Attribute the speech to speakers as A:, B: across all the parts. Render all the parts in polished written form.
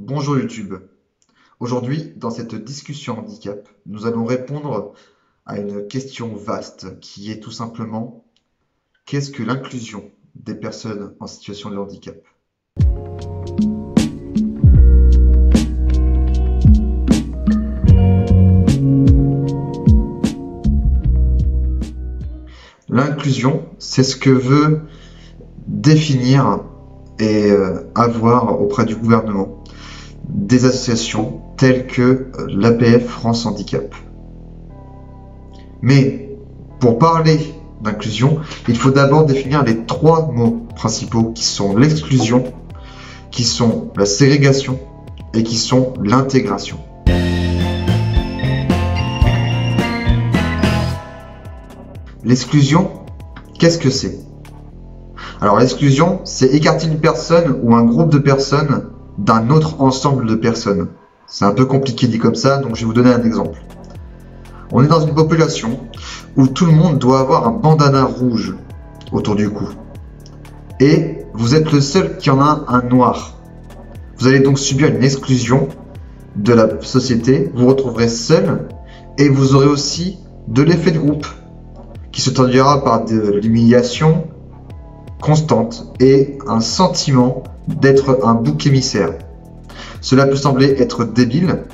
A: Bonjour YouTube. Aujourd'hui, dans cette discussion handicap, nous allons répondre à une question vaste qui est tout simplement: qu'est-ce que l'inclusion des personnes en situation de handicap? L'inclusion, c'est ce que veut définir et avoir auprès du gouvernement des associations telles que l'APF France Handicap. Mais pour parler d'inclusion, il faut d'abord définir les trois mots principaux qui sont l'exclusion, qui sont la ségrégation et qui sont l'intégration. L'exclusion, qu'est-ce que c'est? Alors l'exclusion, c'est écarter une personne ou un groupe de personnes d'un autre ensemble de personnes. C'est un peu compliqué dit comme ça, donc je vais vous donner un exemple. On est dans une population où tout le monde doit avoir un bandana rouge autour du cou. Et vous êtes le seul qui en a un noir. Vous allez donc subir une exclusion de la société, vous vous retrouverez seul et vous aurez aussi de l'effet de groupe qui se traduira par de l'humiliation constante et un sentiment d'être un bouc émissaire. Cela peut sembler être débile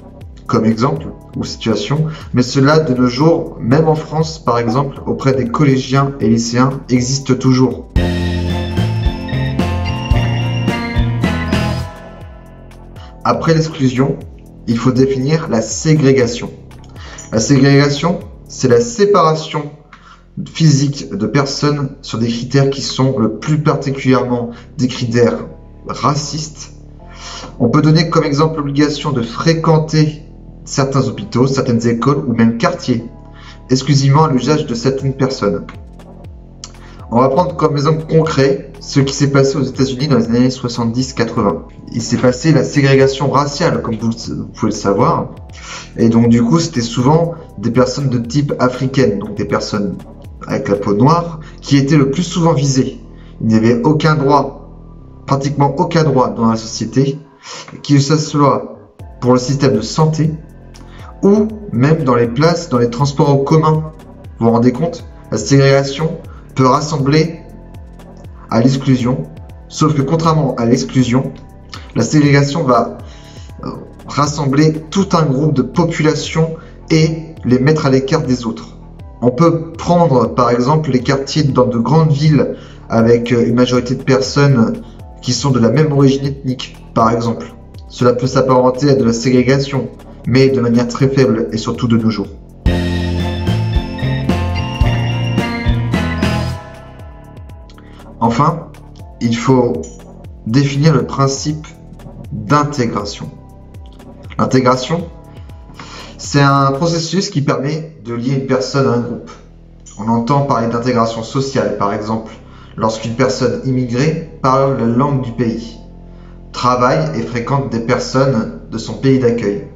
A: comme exemple ou situation, mais cela de nos jours, même en France par exemple, auprès des collégiens et lycéens, existe toujours. Après l'exclusion, il faut définir la ségrégation. La ségrégation, c'est la séparation physique de personnes sur des critères qui sont le plus particulièrement des critères racistes. On peut donner comme exemple l'obligation de fréquenter certains hôpitaux, certaines écoles ou même quartiers, exclusivement à l'usage de certaines personnes. On va prendre comme exemple concret ce qui s'est passé aux États-Unis dans les années 70-80. Il s'est passé la ségrégation raciale, comme vous pouvez le savoir. Et donc du coup, c'était souvent des personnes de type africaine, donc des personnes avec la peau noire, qui étaient le plus souvent visées. Il n'y avait aucun droit, pratiquement aucun droit dans la société, que ce soit pour le système de santé, ou même dans les places, dans les transports en commun. Vous vous rendez compte? La ségrégation peut rassembler à l'exclusion, sauf que contrairement à l'exclusion, la ségrégation va rassembler tout un groupe de population et les mettre à l'écart des autres. On peut prendre par exemple les quartiers dans de grandes villes avec une majorité de personnes qui sont de la même origine ethnique, par exemple. Cela peut s'apparenter à de la ségrégation, mais de manière très faible et surtout de nos jours. Enfin, il faut définir le principe d'intégration. L'intégration, c'est un processus qui permet de lier une personne à un groupe. On entend parler d'intégration sociale, par exemple, lorsqu'une personne immigrée parle la langue du pays, travaille et fréquente des personnes de son pays d'accueil.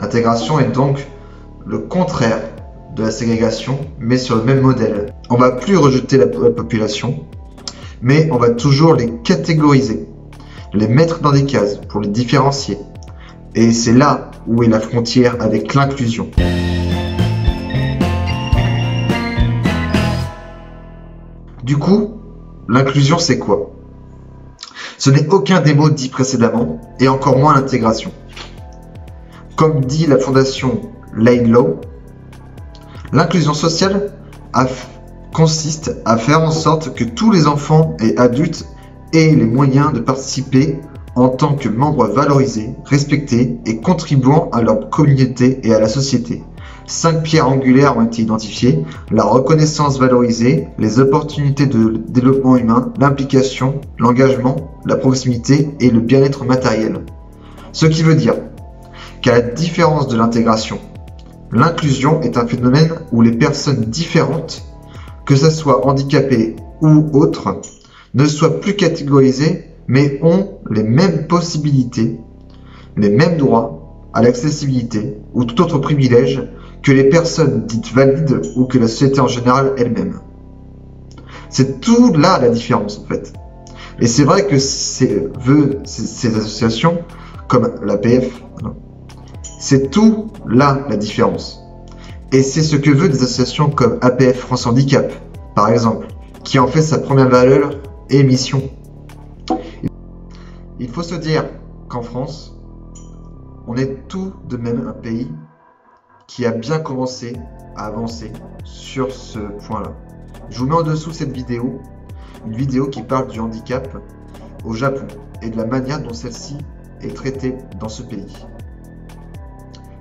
A: L'intégration est donc le contraire de la ségrégation, mais sur le même modèle. On ne va plus rejeter la population, mais on va toujours les catégoriser, les mettre dans des cases pour les différencier. Et c'est là où est la frontière avec l'inclusion. Du coup, l'inclusion c'est quoi? Ce n'est aucun des mots dits précédemment, et encore moins l'intégration. Comme dit la fondation Lane Law, l'inclusion sociale consiste à faire en sorte que tous les enfants et adultes aient les moyens de participer en tant que membres valorisés, respectés et contribuant à leur communauté et à la société. 5 pierres angulaires ont été identifiées: la reconnaissance valorisée, les opportunités de développement humain, l'implication, l'engagement, la proximité et le bien-être matériel. Ce qui veut dire qu'à la différence de l'intégration, l'inclusion est un phénomène où les personnes différentes, que ce soit handicapées ou autres, ne soient plus catégorisées mais ont les mêmes possibilités, les mêmes droits à l'accessibilité ou tout autre privilège que les personnes dites valides ou que la société en général elle-même. C'est tout là la différence en fait. Et c'est vrai que ces associations comme l'APF. C'est tout là la différence. Et c'est ce que veulent des associations comme APF France Handicap, par exemple, qui en fait sa première valeur et mission. Il faut se dire qu'en France, on est tout de même un pays qui a bien commencé à avancer sur ce point-là. Je vous mets en dessous cette vidéo, une vidéo qui parle du handicap au Japon et de la manière dont celle-ci est traitée dans ce pays.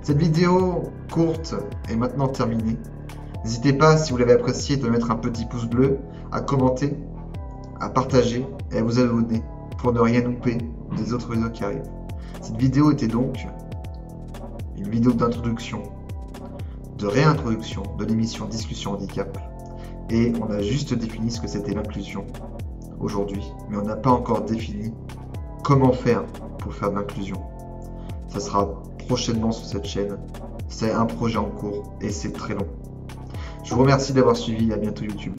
A: Cette vidéo courte est maintenant terminée. N'hésitez pas, si vous l'avez appréciée, de mettre un petit pouce bleu, à commenter, à partager et à vous abonner pour ne rien louper des autres vidéos qui arrivent. Cette vidéo était donc une vidéo d'introduction, de réintroduction de l'émission Discussion Handicap. Et on a juste défini ce que c'était l'inclusion aujourd'hui, mais on n'a pas encore défini comment faire pour faire de l'inclusion. Ça sera prochainement sur cette chaîne. C'est un projet en cours et c'est très long. Je vous remercie d'avoir suivi. À bientôt YouTube.